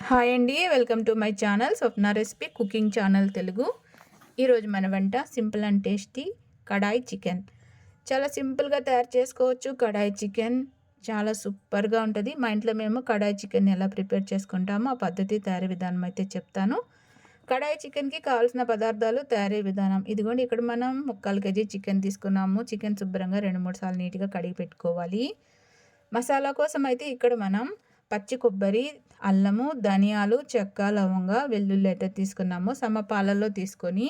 Hi అండి, welcome to my channel Swapna recipe cooking channel Telugu. ఈరోజు మన వంట simple and tasty kadai chicken. చాలా సింపుల్గా తయారు చేసుకోవచ్చు. కడాయి చికెన్ చాలా సూపర్గా ఉంటుంది. మా ఇంట్లో మేము కడాయి చికెన్ ఎలా ప్రిపేర్ చేసుకుంటామో ఆ పద్ధతి తయారీ విధానం అయితే చెప్తాను. కడాయి చికెన్కి కావాల్సిన పదార్థాలు, తయారీ విధానం ఇదిగోండి. ఇక్కడ మనం 1/4 kg చికెన్ తీసుకున్నాము. చికెన్ శుభ్రంగా 2-3 సార్లు నీట్గా కడిగి పెట్టుకోవాలి. మసాలా కోసం అయితే ఇక్కడ మనం పచ్చి కొబ్బరి, అల్లము, ధనియాలు, చెక్క, లవంగ, వెల్లుల్లి అయితే తీసుకున్నాము. సమపాలల్లో తీసుకొని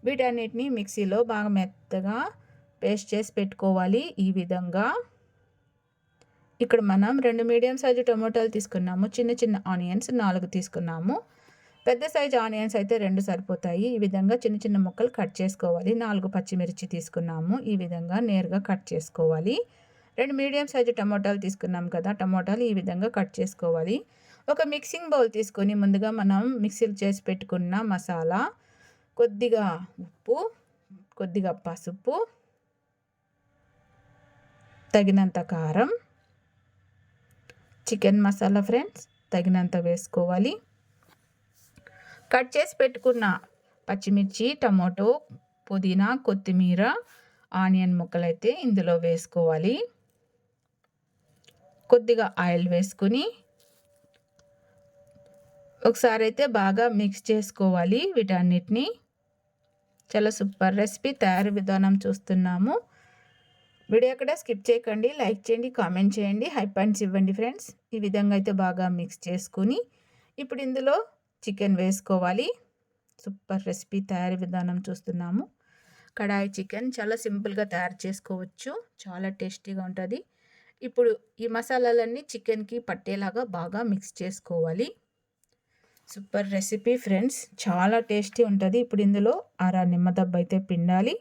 వీటన్నిటిని మిక్సీలో బాగా మెత్తగా పేస్ట్ చేసి పెట్టుకోవాలి. ఈ విధంగా ఇక్కడ మనం 2 మీడియం సైజు టొమాటోలు తీసుకున్నాము. చిన్న చిన్న ఆనియన్స్ 4 తీసుకున్నాము. పెద్ద సైజు ఆనియన్స్ అయితే 2 సరిపోతాయి. ఈ విధంగా చిన్న చిన్న ముక్కలు కట్ చేసుకోవాలి. 4 పచ్చిమిర్చి తీసుకున్నాము. ఈ విధంగా నేరుగా కట్ చేసుకోవాలి. 2 మీడియం సైజు టమాటాలు తీసుకున్నాం కదా, టమాటాలు ఈ విధంగా కట్ చేసుకోవాలి. ఒక మిక్సింగ్ బౌల్ తీసుకొని ముందుగా మనం మిక్సీలు చేసి పెట్టుకున్న మసాలా, కొద్దిగా ఉప్పు, కొద్దిగా పసుపు, తగినంత కారం, చికెన్ మసాలా ఫ్రెండ్స్ తగినంత వేసుకోవాలి. కట్ చేసి పెట్టుకున్న పచ్చిమిర్చి, టమాటో, పుదీనా, కొత్తిమీర, ఆనియన్ ముక్కలైతే ఇందులో వేసుకోవాలి. కొద్దిగా ఆయిల్ వేసుకుని ఒకసారి అయితే బాగా మిక్స్ చేసుకోవాలి వీటన్నిటిని. చాలా సూపర్ రెసిపీ తయారీ విధానం చూస్తున్నాము. వీడియో అక్కడ స్కిప్ చేయకండి, లైక్ చేయండి, కామెంట్ చేయండి, హై పాయింట్స్ ఇవ్వండి ఫ్రెండ్స్. ఈ విధంగా అయితే బాగా మిక్స్ చేసుకుని ఇప్పుడు ఇందులో చికెన్ వేసుకోవాలి. సూపర్ రెసిపీ తయారీ విధానం చూస్తున్నాము. కడాయి చికెన్ చాలా సింపుల్గా తయారు చేసుకోవచ్చు, చాలా టేస్టీగా ఉంటుంది. ఇప్పుడు ఈ మసాలాలన్నీ చికెన్కి పట్టేలాగా బాగా మిక్స్ చేసుకోవాలి. సూపర్ రెసిపీ ఫ్రెండ్స్, చాలా టేస్టీ ఉంటుంది. ఇప్పుడు ఇందులో నిమ్మదబ్బ అయితే పిండాలి.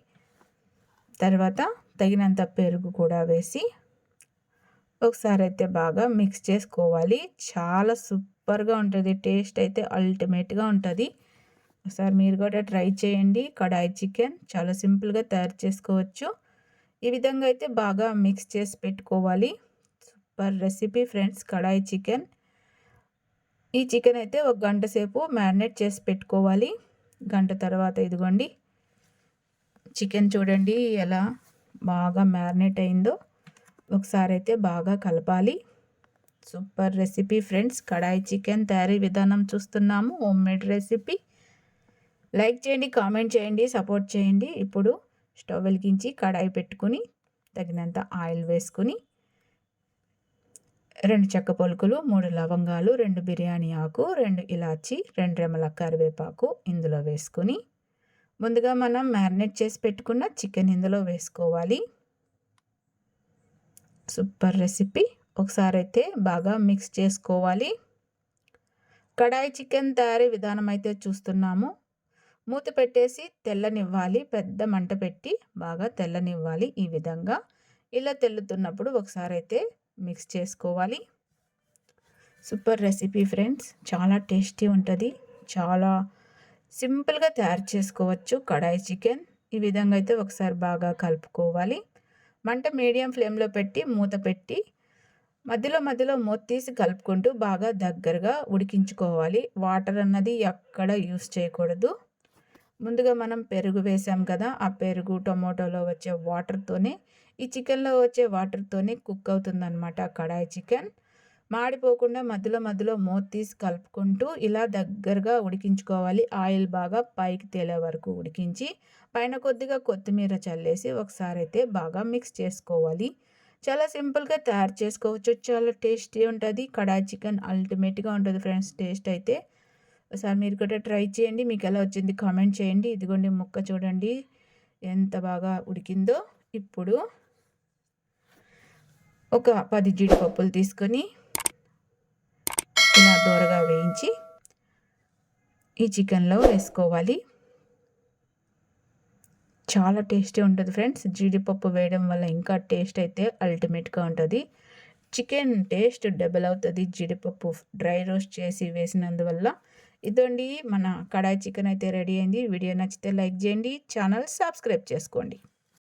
తర్వాత తగినంత పెరుగు కూడా వేసి ఒకసారి అయితే బాగా మిక్స్ చేసుకోవాలి. చాలా సూపర్గా ఉంటుంది. టేస్ట్ అయితే అల్టిమేట్గా ఉంటుంది. ఒకసారి మీరు కూడా ట్రై చేయండి. కడాయి చికెన్ చాలా సింపుల్గా తయారు చేసుకోవచ్చు. ఈ విధంగా అయితే బాగా మిక్స్ చేసి పెట్టుకోవాలి. సూపర్ రెసిపీ ఫ్రెండ్స్ కడాయి చికెన్. ఈ చికెన్ అయితే 1 గంట సేపు మ్యారినేట్ చేసి పెట్టుకోవాలి. గంట తర్వాత ఇదిగోండి చికెన్ చూడండి ఎలా బాగా మ్యారినేట్ అయిందో. ఒకసారి అయితే బాగా కలపాలి. సూపర్ రెసిపీ ఫ్రెండ్స్ కడాయి చికెన్ తయారీ విధానం చూస్తున్నాము. Home made recipe. లైక్ చేయండి, కామెంట్ చేయండి, సపోర్ట్ చేయండి. ఇప్పుడు స్టవ్ వెలిగించి కడాయి పెట్టుకుని తగినంత ఆయిల్ వేసుకుని 2 చెక్క పలుకులు, 3 లవంగాలు, 2 బిర్యానీ ఆకు, 2 ఇలాచి, 2 రెమ్మల కరివేపాకు ఇందులో వేసుకుని ముందుగా మనం మ్యారినేట్ చేసి పెట్టుకున్న చికెన్ ఇందులో వేసుకోవాలి. Super recipe. ఒకసారి అయితే బాగా మిక్స్ చేసుకోవాలి. కడాయి చికెన్ తయారీ విధానం అయితే చూస్తున్నాము. మూత పెట్టేసి తెల్లనివ్వాలి. పెద్ద మంట పెట్టి బాగా తెల్లనివ్వాలి. ఈ విధంగా ఇలా తెల్లుతున్నప్పుడు ఒకసారి అయితే మిక్స్ చేసుకోవాలి. సూపర్ రెసిపీ ఫ్రెండ్స్, చాలా టేస్టీ ఉంటుంది. చాలా సింపుల్గా తయారు చేసుకోవచ్చు కడాయి చికెన్. ఈ విధంగా అయితే ఒకసారి బాగా కలుపుకోవాలి. మంట మీడియం ఫ్లేమ్లో పెట్టి మూత పెట్టి మధ్యలో మధ్యలో మూత తీసి కలుపుకుంటూ బాగా దగ్గరగా ఉడికించుకోవాలి. వాటర్ అన్నది ఎక్కడ యూస్ చేయకూడదు. ముందుగా మనం పెరుగు వేసాం కదా, ఆ పెరుగు టొమాటోలో వచ్చే వాటర్తోనే, ఈ చికెన్లో వచ్చే వాటర్తోనే కుక్ అవుతుందన్నమాట కడాయి చికెన్. మాడిపోకుండా మధ్యలో మధ్యలో మూత తీసి కలుపుకుంటూ ఇలా దగ్గరగా ఉడికించుకోవాలి. ఆయిల్ బాగా పైకి తేలే వరకు ఉడికించి పైన కొద్దిగా కొత్తిమీర చల్లేసి ఒకసారి అయితే బాగా మిక్స్ చేసుకోవాలి. చాలా సింపుల్గా తయారు చేసుకోవచ్చు. చాలా టేస్టీ ఉంటుంది. కడాయి చికెన్ అల్టిమేట్గా ఉంటుంది ఫ్రెండ్స్. టేస్ట్ అయితే ఒకసారి మీరు కూడా ట్రై చేయండి. మీకు ఎలా వచ్చింది కామెంట్ చేయండి. ఇదిగోండి ముక్క చూడండి ఎంత బాగా ఉడికిందో. ఇప్పుడు ఒక 10 జీడిపప్పులు తీసుకొని ఇలా దూరగా వేయించి ఈ చికెన్లో వేసుకోవాలి. చాలా టేస్టీ ఉంటుంది ఫ్రెండ్స్. జీడిపప్పు వేయడం వల్ల ఇంకా టేస్ట్ అయితే అల్టిమేట్గా ఉంటుంది. చికెన్ టేస్ట్ డబుల్ అవుతుంది జీడిపప్పు డ్రై రోస్ట్ చేసి వేసినందువల్ల. ఇదండి మన కడాయి చికెన్ అయితే రెడీ అయింది. వీడియో నచ్చితే లైక్ చేయండి, ఛానల్ సబ్స్క్రైబ్ చేసుకోండి.